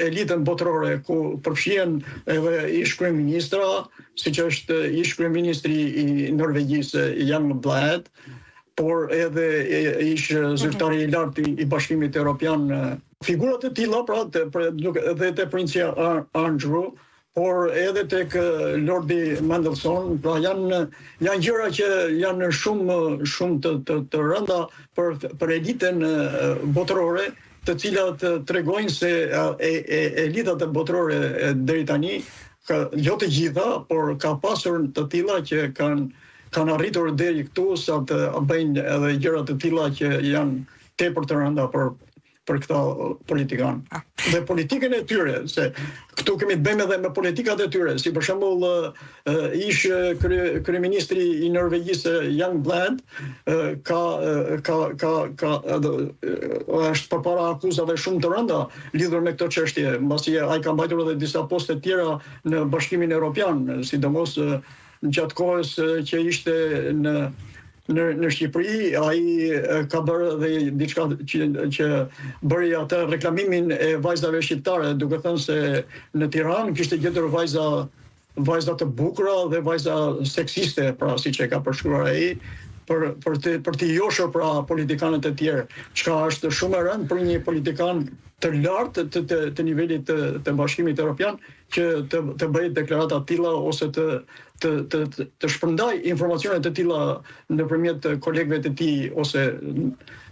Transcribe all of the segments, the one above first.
elitën botërore ku përfshihen edhe ish kryeministra, siç është ish kryeministri I Norvegjisë Jan Blad, por edhe ish zyrtari I lartë I Bashkimit Evropian. Figurat e tilla, pra, edhe te princi Andrew, por edhe tek Lordi Mandelson, pra janë gjëra që janë shumë të rënda për elitën botërore, të cilat tregojnë se elitat e botërore deri tani, jo të gjitha, por ka pasur të tilla që kanë arritur deri këtu sa të bëjnë edhe gjëra të tilla që janë tepër të rënda për këta politikanë. Dhe politikën e tyre, se këtu kemi të bëjmë edhe me politikat e tyre, si për shembull ish kryeministri I Norvegjisë Jan Blad është përpara akuzave shumë të rënda lidhur me këtë çështje, mbasi ai ka mbajtur edhe disa poste të tjera në Bashkimin Evropian, sidomos në gjatë kohës që ishte në Shqipëri, ai ka bërë dhe diçka që bëri atë reklamimin e vajzave shqiptare, duke thënë se në Tiranë kishte gjetur vajza të bukura dhe vajza seksiste, pra siç e ka përshkruar ai, për të joshur pra politikanët e tjerë, çka është shumë e rëndë për një politikan të lartë të nivelit të Bashkimit Evropian që të bëjë deklarata të tilla ose të shpërndaj informacione të tilla nëpërmjet kolegëve të tij ose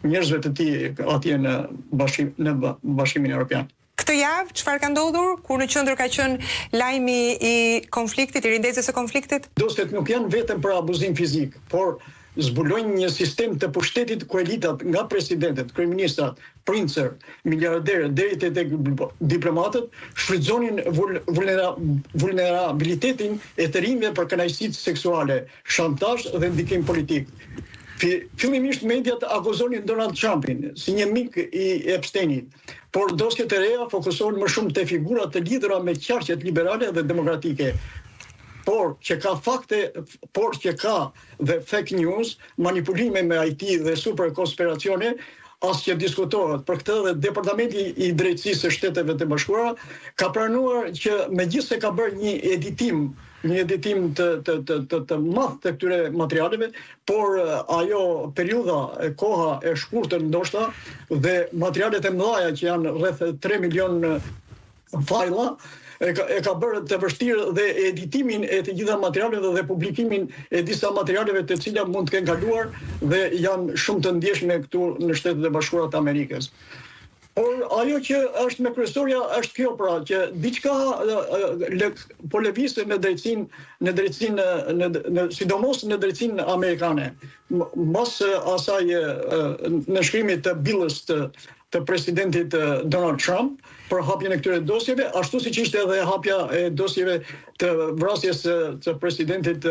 njerëzve të tij atje në Bashkimin Evropian. Këtë javë çfarë ka ndodhur kur në qendër ka qenë lajmi I konfliktit, I rindezës së konfliktit? Dosjet nuk janë vetëm për abuzim fizik, por zbulojnë një sistem të pushtetit ku elitat nga presidentet, kryeministrat, princer, miliarderët deri tek diplomatët shfrytëzonin vulnerabilitetin e të rinjve për kënaqësitë seksuale, shantazh dhe ndikim politik. Fillimisht mediat akuzonin Donald Trumpin si një mik I Epsteinit, por dosjet e reja fokusohen më shumë te figurat të lidhura me qarqet liberale dhe demokratike. Por që ka fakte, por që ka dhe fake news, manipulime me IT dhe super konspiracione, as që diskutohet. Për këtë dhe Departamenti I Drejtësisë së Shteteve të Bashkuara ka pranuar që megjithse ka bërë një editim të madh të këtyre materialeve, por ajo periudha, koha e shkurtër ndoshta dhe materialet e mëdha që janë rreth 3 milion fajlla e ka bërë të vështirë dhe editimin e të gjitha materialeve dhe publikimin e disa materialeve të cilat mund të kenë kaluar dhe janë shumë të ndjeshme këtu në Shtetet e Bashkuara të Amerikës. Por ajo që është me kryesorja është kjo, pra, që diçka po lëvizte në drejtsinë, sidomos në drejtsinë amerikane. Mbas asaj në shkrimit të billës të presidentit Donald Trump për hapjen e këtyre dosjeve, ashtu siç ishte edhe hapja e dosjeve të vrasjes të presidentit